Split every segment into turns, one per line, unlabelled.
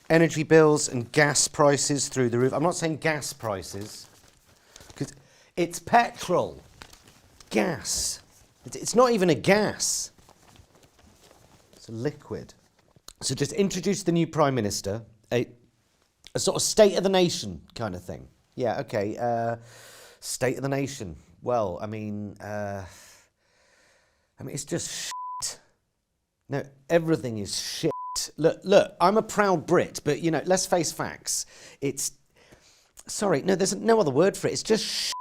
Energy bills and gas prices through the roof. I'm not saying gas prices, because it's petrol. Gas. It's not even a gas. It's a liquid. So just introduce the new Prime Minister, a sort of state of the nation kind of thing. Yeah, okay. State of the nation. Well, I mean, it's just shit. No, everything is shit. Look, I'm a proud Brit, but, you know, let's face facts. There's no other word for it. It's just shit.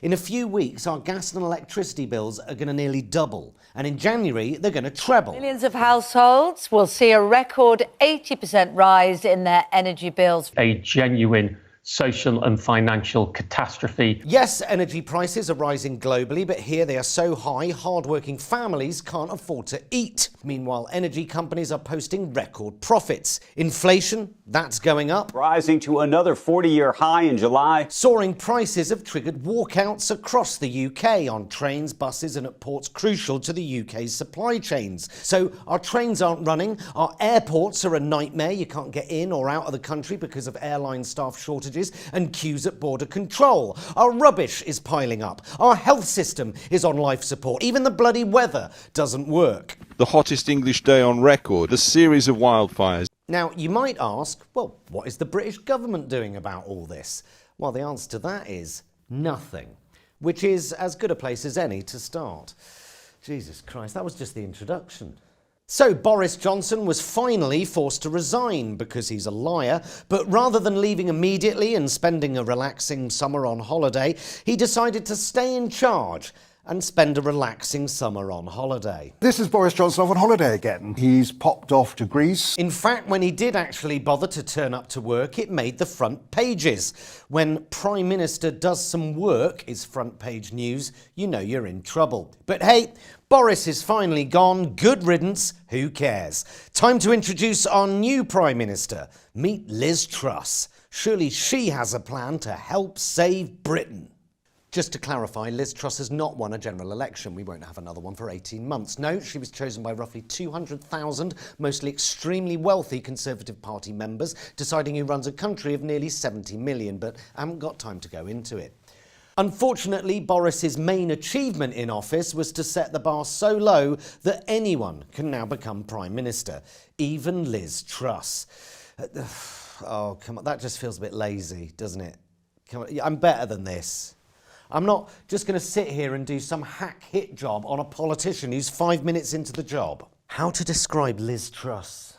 In a few weeks, our gas and electricity bills are going to nearly double. And in January, they're going to treble.
Millions of households will see a record 80% rise in their energy bills.
A genuine social and financial catastrophe.
Yes, energy prices are rising globally, but here they are so high, hard-working families can't afford to eat. Meanwhile, energy companies are posting record profits. Inflation, that's going up.
Rising to another 40-year high in July.
Soaring prices have triggered walkouts across the UK on trains, buses and at ports crucial to the UK's supply chains. So our trains aren't running, our airports are a nightmare. You can't get in or out of the country because of airline staff shortages and queues at border control. Our rubbish is piling up. Our health system is on life support. Even the bloody weather doesn't work.
The hottest English day on record, a series of wildfires.
Now, you might ask, well, what is the British government doing about all this? Well, the answer to that is nothing, which is as good a place as any to start. Jesus Christ, that was just the introduction. So Boris Johnson was finally forced to resign because he's a liar, but rather than leaving immediately and spending a relaxing summer on holiday, he decided to stay in charge and spend a relaxing summer on holiday.
This is Boris Johnson off on holiday again. He's popped off to Greece.
In fact, when he did actually bother to turn up to work, it made the front pages. When Prime Minister does some work, is front page news, you know you're in trouble. But hey, Boris is finally gone. Good riddance. Who cares? Time to introduce our new Prime Minister. Meet Liz Truss. Surely she has a plan to help save Britain. Just to clarify, Liz Truss has not won a general election. We won't have another one for 18 months. No, she was chosen by roughly 200,000, mostly extremely wealthy Conservative Party members, deciding who runs a country of nearly 70 million, but I haven't got time to go into it. Unfortunately, Boris's main achievement in office was to set the bar so low that anyone can now become Prime Minister, even Liz Truss. Oh, come on, that just feels a bit lazy, doesn't it? Come on, I'm better than this. I'm not just going to sit here and do some hack hit job on a politician who's 5 minutes into the job. How to describe Liz Truss?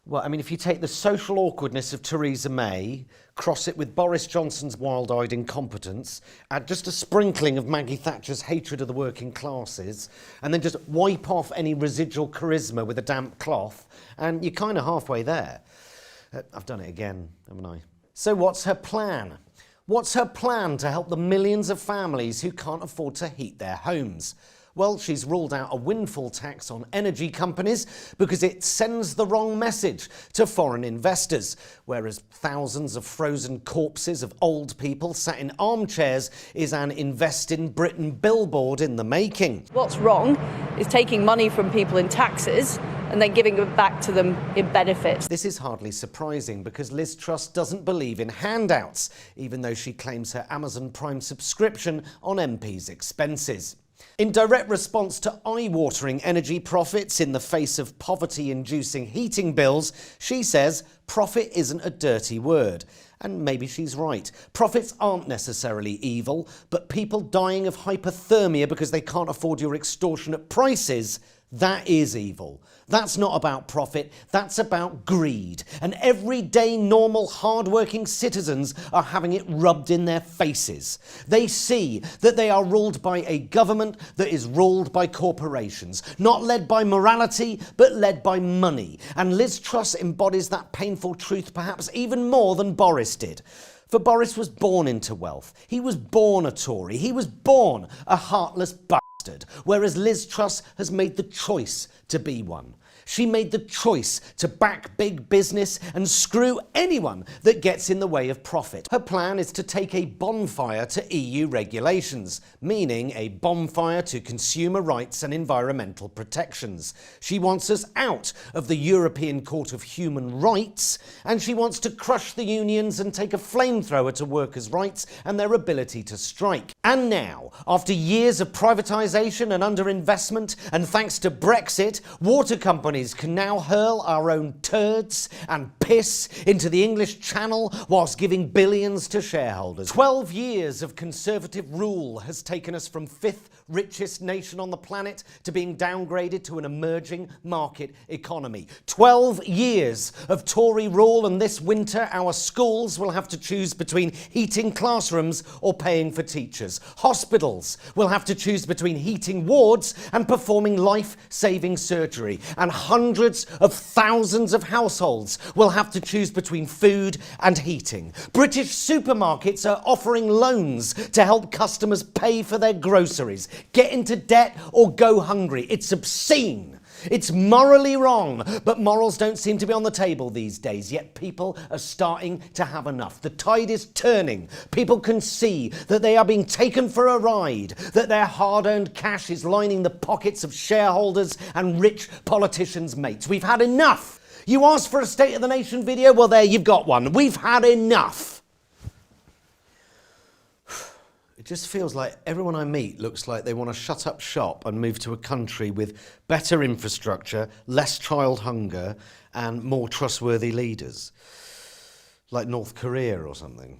Well, I mean, if you take the social awkwardness of Theresa May, cross it with Boris Johnson's wild-eyed incompetence, add just a sprinkling of Maggie Thatcher's hatred of the working classes, and then just wipe off any residual charisma with a damp cloth, and you're kind of halfway there. I've done it again, haven't I? So what's her plan? What's her plan to help the millions of families who can't afford to heat their homes? Well, she's ruled out a windfall tax on energy companies because it sends the wrong message to foreign investors, whereas thousands of frozen corpses of old people sat in armchairs is an Invest in Britain billboard in the making.
What's wrong is taking money from people in taxes and then giving it back to them in benefits.
This is hardly surprising because Liz Truss doesn't believe in handouts, even though she claims her Amazon Prime subscription on MPs' expenses. In direct response to eye-watering energy profits in the face of poverty-inducing heating bills, she says profit isn't a dirty word. And maybe she's right. Profits aren't necessarily evil, but people dying of hypothermia because they can't afford your extortionate prices, that is evil. That's not about profit, that's about greed. And everyday, normal, hard-working citizens are having it rubbed in their faces. They see that they are ruled by a government that is ruled by corporations, not led by morality, but led by money. And Liz Truss embodies that painful truth perhaps even more than Boris did. For Boris was born into wealth. He was born a Tory. He was born a heartless bastard, whereas Liz Truss has made the choice to be one. She made the choice to back big business and screw anyone that gets in the way of profit. Her plan is to take a bonfire to EU regulations, meaning a bonfire to consumer rights and environmental protections. She wants us out of the European Court of Human Rights, and she wants to crush the unions and take a flamethrower to workers' rights and their ability to strike. And now, after years of privatisation and underinvestment, and thanks to Brexit, water companies can now hurl our own turds and piss into the English Channel whilst giving billions to shareholders. 12 years of Conservative rule has taken us from fifth richest nation on the planet to being downgraded to an emerging market economy. 12 years of Tory rule, and this winter our schools will have to choose between heating classrooms or paying for teachers. Hospitals will have to choose between heating wards and performing life-saving surgery. And hundreds of thousands of households will have to choose between food and heating. British supermarkets are offering loans to help customers pay for their groceries, get into debt or go hungry. It's obscene. It's morally wrong, but morals don't seem to be on the table these days, yet people are starting to have enough. The tide is turning. People can see that they are being taken for a ride, that their hard-earned cash is lining the pockets of shareholders and rich politicians' mates. We've had enough. You asked for a State of the Nation video? Well, there, you've got one. We've had enough. It just feels like everyone I meet looks like they want to shut up shop and move to a country with better infrastructure, less child hunger, and more trustworthy leaders. Like North Korea or something.